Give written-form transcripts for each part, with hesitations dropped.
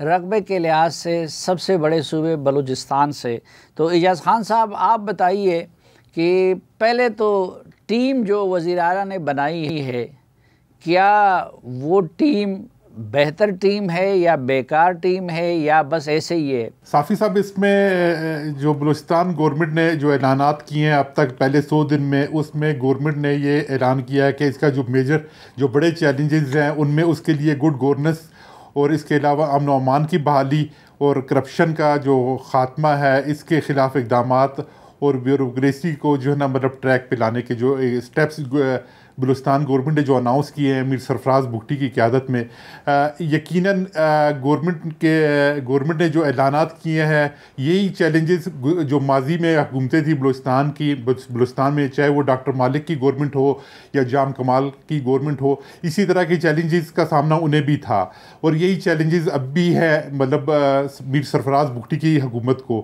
رقبے کے لحاظ سے سب سے بڑے صوبے بلوچستان سے. تو اعجاز خان صاحب آپ بتائیے کہ پہلے تو ٹیم جو وزیر اعلیٰ نے بنائی ہے، کیا وہ ٹیم بہتر ٹیم ہے یا بیکار ٹیم ہے یا بس ایسے ہی ہے؟ صافی صاحب، اس میں جو بلوچستان گورنمنٹ نے جو اعلانات کیے ہیں اب تک پہلے 100 دن میں، اس میں گورنمنٹ نے یہ اعلان کیا ہے کہ اس کا جو بڑے چیلنجز ہیں ان میں اس کے لیے گڈ گورننس اور اس کے علاوہ امن و امان کی بحالی اور کرپشن کا جو خاتمہ ہے اس کے خلاف اقدامات اور بیوروکریسی کو جو ہے نا مطلب ٹریک پہ لانے کے جو اسٹیپس بلوچستان گورنمنٹ نے جو اناؤنس کیے ہیں میر سرفراز بگٹی کی قیادت میں، یقیناً گورنمنٹ نے جو اعلانات کیے ہیں یہی چیلنجز جو ماضی میں حکومتیں تھیں بلوچستان میں، چاہے وہ ڈاکٹر مالک کی گورنمنٹ ہو یا جام کمال کی گورنمنٹ ہو، اسی طرح کے چیلنجز کا سامنا انہیں بھی تھا اور یہی چیلنجز اب بھی ہے مطلب میر سرفراز بگٹی کی حکومت کو.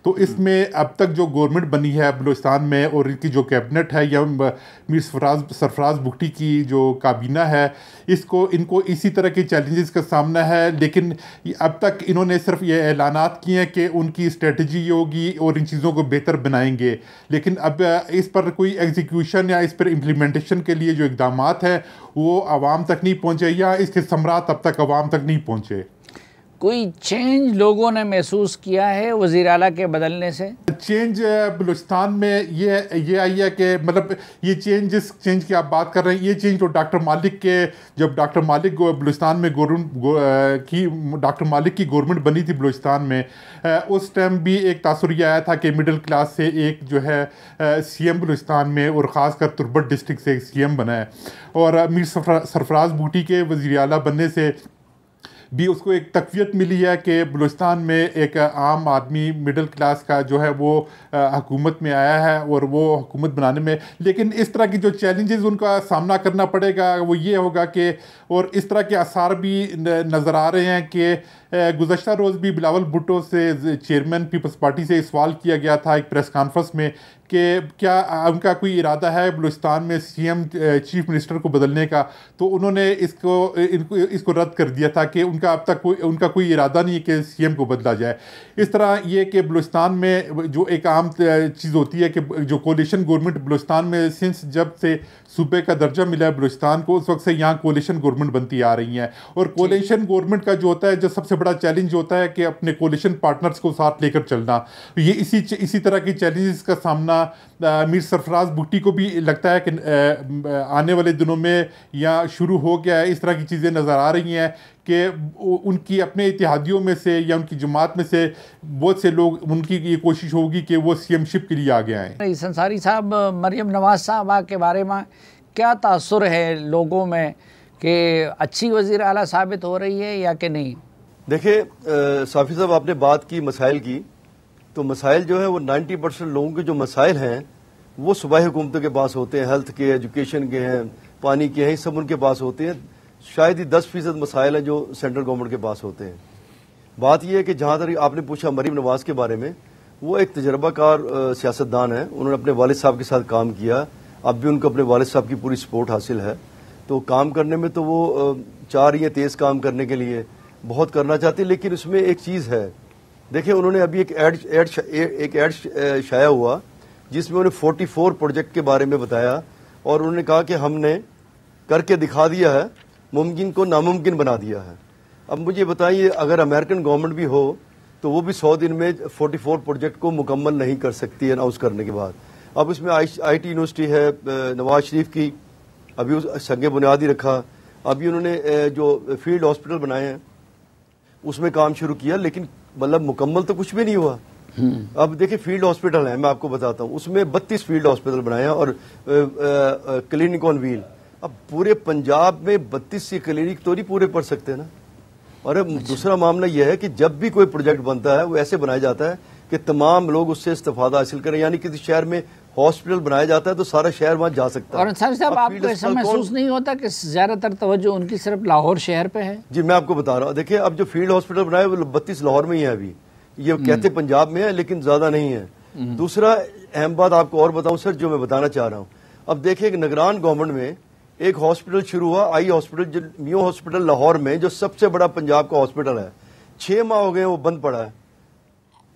تو اس میں اب تک جو گورنمنٹ بنی ہے بلوچستان میں اور ان کی جو کیبنٹ ہے یا میر سرفراز بگٹی کی جو کابینہ ہے، ان کو اسی طرح کے چیلنجز کا سامنا ہے. لیکن اب تک انہوں نے صرف یہ اعلانات کیے ہیں کہ ان کی اسٹریٹجی یہ ہوگی اور ان چیزوں کو بہتر بنائیں گے، لیکن اب اس پر کوئی ایگزیکیوشن یا اس پر امپلیمنٹیشن کے لیے جو اقدامات ہیں وہ عوام تک نہیں پہنچے یا اس کے ثمرات اب تک عوام تک نہیں پہنچے. کوئی چینج لوگوں نے محسوس کیا ہے وزیر اعلیٰ کے بدلنے سے؟ چینج بلوچستان میں یہ آئی ہے کہ مطلب یہ جس چینج کی آپ بات کر رہے ہیں، یہ چینج تو ڈاکٹر مالک کے جب ڈاکٹر مالک بلوچستان میں ڈاکٹر مالک کی گورنمنٹ بنی تھی بلوچستان میں، اس ٹائم بھی ایک تاثر یہ آیا تھا کہ مڈل کلاس سے ایک جو ہے سی ایم بلوچستان میں اور خاص کر تربت ڈسٹرکٹ سے ایک سی ایم بنا ہے، اور میر سرفراز بگٹی کے وزیر اعلیٰ بننے سے بھی اس کو ایک تقویت ملی ہے کہ بلوچستان میں ایک عام آدمی مڈل کلاس کا جو ہے وہ حکومت میں آیا ہے اور وہ حکومت بنانے میں. لیکن اس طرح کی جو چیلنجز ان کا سامنا کرنا پڑے گا وہ یہ ہوگا کہ، اور اس طرح کے آثار بھی نظر آ رہے ہیں کہ گزشتہ روز بھی بلاول بھٹو سے چیئرمین پیپلز پارٹی سے سوال کیا گیا تھا ایک پریس کانفرنس میں کہ کیا ان کا کوئی ارادہ ہے بلوچستان میں سی ایم چیف منسٹر کو بدلنے کا، تو انہوں نے اس کو رد کر دیا تھا کہ ان کا اب تک ان کا کوئی ارادہ نہیں ہے کہ سی ایم کو بدلا جائے. اس طرح یہ کہ بلوچستان میں جو ایک عام چیز ہوتی ہے کہ جو کولیشن گورنمنٹ بلوچستان میں سنس جب سے صوبے کا درجہ ملا ہے بلوچستان کو، اس وقت سے یہاں کولیشن گورنمنٹ بنتی آ رہی ہیں، اور کولیشن گورنمنٹ کا جو ہوتا ہے جو سب سے بڑا چیلنج ہوتا ہے کہ اپنے کولیشن پارٹنرز کو ساتھ لے کر چلنا. یہ اسی طرح کی چیلنجز کا سامنا میر سرفراز بگٹی کو بھی لگتا ہے کہ آنے والے دنوں میں یا شروع ہو گیا ہے. اس طرح کی چیزیں نظر آ رہی ہیں کہ ان کی اپنے اتحادیوں میں سے یا ان کی جماعت میں سے بہت سے لوگ، ان کی یہ کوشش ہوگی کہ وہ سی ایم شپ کے لیے آگے آئیں. انصاری صاحب، مریم نواز صاحبہ کے بارے میں کیا تاثر ہے لوگوں میں کہ اچھی وزیر اعلیٰ ثابت ہو رہی ہے یا کہ نہیں؟ دیکھیں صافی صاحب، آپ نے بات کی مسائل کی، تو مسائل جو ہے وہ 90% لوگوں کے جو مسائل ہیں وہ صوبائی حکومتوں کے پاس ہوتے ہیں، ہیلتھ کے، ایجوکیشن کے ہیں، پانی کے ہیں، سب ان کے پاس ہوتے ہیں. شاید ہی 10% مسائل ہیں جو سینٹرل گورنمنٹ کے پاس ہوتے ہیں. بات یہ ہے کہ جہاں تک آپ نے پوچھا مریم نواز کے بارے میں، وہ ایک تجربہ کار سیاستدان ہیں. انہوں نے اپنے والد صاحب کے ساتھ کام کیا، اب بھی ان کو اپنے والد صاحب کی پوری سپورٹ حاصل ہے. تو کام کرنے میں تو وہ چاہ رہی ہیں تیز کام کرنے کے لیے، بہت کرنا چاہتی ہیں. لیکن اس میں ایک چیز ہے، دیکھیں انہوں نے ابھی ایک ایڈ شائع ہوا جس میں انہوں نے 44 پروجیکٹ کے بارے میں بتایا، اور انہوں نے کہا کہ ہم نے کر کے دکھا دیا ہے، ممکن کو ناممکن بنا دیا ہے. اب مجھے بتائیے، اگر امریکن گورنمنٹ بھی ہو تو وہ بھی 100 دن میں 44 پروجیکٹ کو مکمل نہیں کر سکتی اناؤنس کرنے کے بعد. اب اس میں آئی ٹی یونیورسٹی ہے نواز شریف کی، ابھی سنگ بنیاد ہی رکھا. ابھی انہوں نے جو فیلڈ ہاسپٹل بنائے ہیں اس میں کام شروع کیا، لیکن مطلب مکمل تو کچھ بھی نہیں ہوا. اب دیکھیں فیلڈ ہاسپٹل ہیں، میں آپ کو بتاتا ہوں، اس میں 32 فیلڈ ہاسپٹل بنائے ہیں اور کلینک آن ویل. اب پورے پنجاب میں 32 کلینک تو نہیں پورے پڑ سکتے نا. اور دوسرا معاملہ یہ ہے کہ جب بھی کوئی پروجیکٹ بنتا ہے وہ ایسے بنایا جاتا ہے کہ تمام لوگ اس سے استفادہ حاصل کریں. یعنی کسی شہر میں ہاسپٹل بنایا جاتا ہے تو سارا شہر وہاں جا سکتا ہے. اور انصاری صاحب، آپ کو ایسا محسوس نہیں ہوتا کہ زیادہ تر توجہ ان کی صرف لاہور شہر پہ ہے؟ جی میں آپ کو بتا رہا ہوں، دیکھیں اب جو فیلڈ ہاسپٹل بنائے وہ 32 لاہور میں ہی ہے. ابھی یہ کہتے پنجاب میں ہے لیکن زیادہ نہیں ہے. دوسرا اہم بات آپ کو اور بتاؤں سر، جو میں بتانا چاہ رہا ہوں، اب دیکھیں کہ نگران گورنمنٹ میں ایک ہاسپٹل شروع ہوا، آئی ہاسپٹل، میو ہاسپٹل لاہور میں، جو سب سے بڑا پنجاب کا ہاسپٹل ہے. 6 ماہ ہو گئے وہ بند پڑا ہے،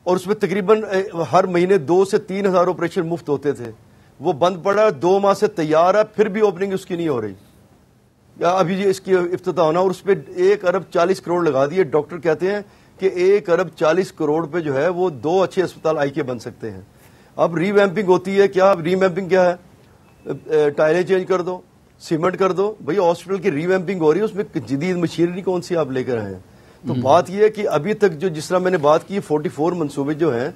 اور اس میں تقریباً ہر مہینے 2 سے 3 ہزار آپریشن مفت ہوتے تھے. وہ بند پڑا ہے، 2 ماہ سے تیار ہے، پھر بھی اوپننگ اس کی نہیں ہو رہی. ابھی اس کی افتتاح ہونا، اور اس پہ 1 ارب 40 کروڑ لگا دیے. ڈاکٹر کہتے ہیں کہ 1 ارب 40 کروڑ پہ جو ہے وہ 2 اچھے اسپتال آئی کے بن سکتے ہیں. اب ری ویمپنگ ہوتی ہے. کیا ری ویمپنگ کیا ہے؟ ٹائلیں چینج کر دو، سیمنٹ کر دو. بھئی ہاسپٹل کی ری ویمپنگ ہو رہی ہے، اس میں جدید مشینری کون سی آپ لے کر آئے ہیں؟ تو بات یہ ہے کہ ابھی تک جو جس طرح میں نے بات کی 44 منصوبے جو ہیں،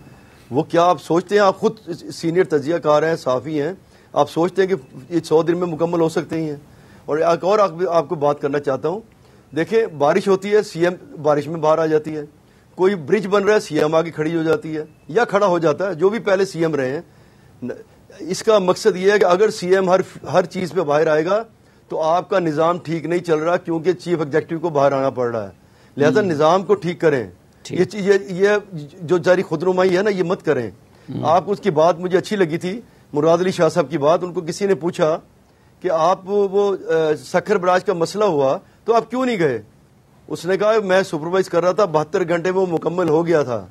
وہ کیا آپ سوچتے ہیں، آپ خود سینئر تجزیہ کار ہیں، صحافی ہیں، آپ سوچتے ہیں کہ یہ 100 دن میں مکمل ہو سکتے ہیں؟ اور ایک اور آپ کو بات کرنا چاہتا ہوں. دیکھیں، بارش ہوتی ہے، سی ایم بارش میں باہر آ جاتی ہے. کوئی برج بن رہا ہے، سی ایم آگے کھڑی ہو جاتی ہے یا کھڑا ہو جاتا ہے، جو بھی پہلے سی ایم رہے ہیں. اس کا مقصد یہ ہے کہ اگر سی ایم ہر چیز پہ باہر آئے گا تو آپ کا نظام ٹھیک نہیں چل رہا، کیونکہ چیف ایگزیکٹو کو باہر آنا پڑ رہا ہے. لہذا نظام کو ٹھیک کریں. یہ جو جاری خود نمائی ہے نا، یہ مت کریں. آپ اس کی بات مجھے اچھی لگی تھی، مراد علی شاہ صاحب کی بات. ان کو کسی نے پوچھا کہ آپ وہ سکھر براج کا مسئلہ ہوا تو آپ کیوں نہیں گئے؟ اس نے کہا میں سپروائز کر رہا تھا، 72 گھنٹے میں وہ مکمل ہو گیا تھا.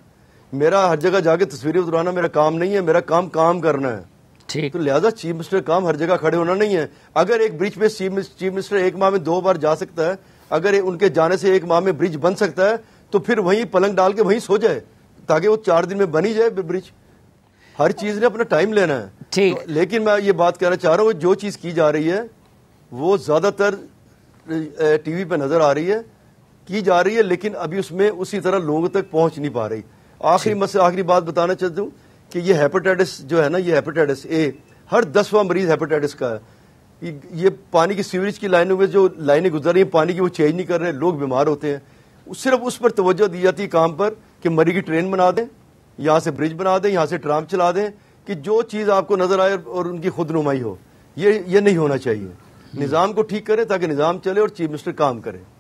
میرا ہر جگہ جا کے تصویریں اترانا میرا کام نہیں ہے، میرا کام کرنا ہے. تو لہذا چیف منسٹر کام ہر جگہ کھڑے ہونا نہیں ہے. اگر ایک برج پہ چیف منسٹر 1 ماہ میں 2 بار جا سکتا ہے، اگر ان کے جانے سے 1 ماہ میں برج بن سکتا ہے، تو پھر وہیں پلنگ ڈال کے وہیں سو جائے، تاکہ وہ 4 دن میں بنی جائے برج. ہر چیز نے اپنا ٹائم لینا ہے. لیکن میں یہ بات کہنا چاہ رہا ہوں، جو چیز کی جا رہی ہے وہ زیادہ تر ٹی وی پہ نظر آ رہی ہے، کی جا رہی ہے، لیکن ابھی اس میں اسی طرح لوگوں تک پہنچ نہیں پا رہی. آخری بات بتانا چاہتا ہوں کہ یہ ہیپاٹائٹس جو ہے نا، یہ ہیپاٹائٹس اے، ہر 10واں مریض ہیپاٹائٹس کا ہے. یہ پانی کی سیوریج کی لائنوں میں جو لائنیں گزر رہی ہیں پانی کی، وہ چینج نہیں کر رہے، لوگ بیمار ہوتے ہیں. صرف اس پر توجہ دی جاتی ہے کام پر کہ مری کی ٹرین بنا دیں، یہاں سے برج بنا دیں، یہاں سے ٹرام چلا دیں، کہ جو چیز آپ کو نظر آئے اور ان کی خود نمائی ہو. یہ نہیں ہونا چاہیے. نظام کو ٹھیک کریں تاکہ نظام چلے اور چیف منسٹر کام کرے.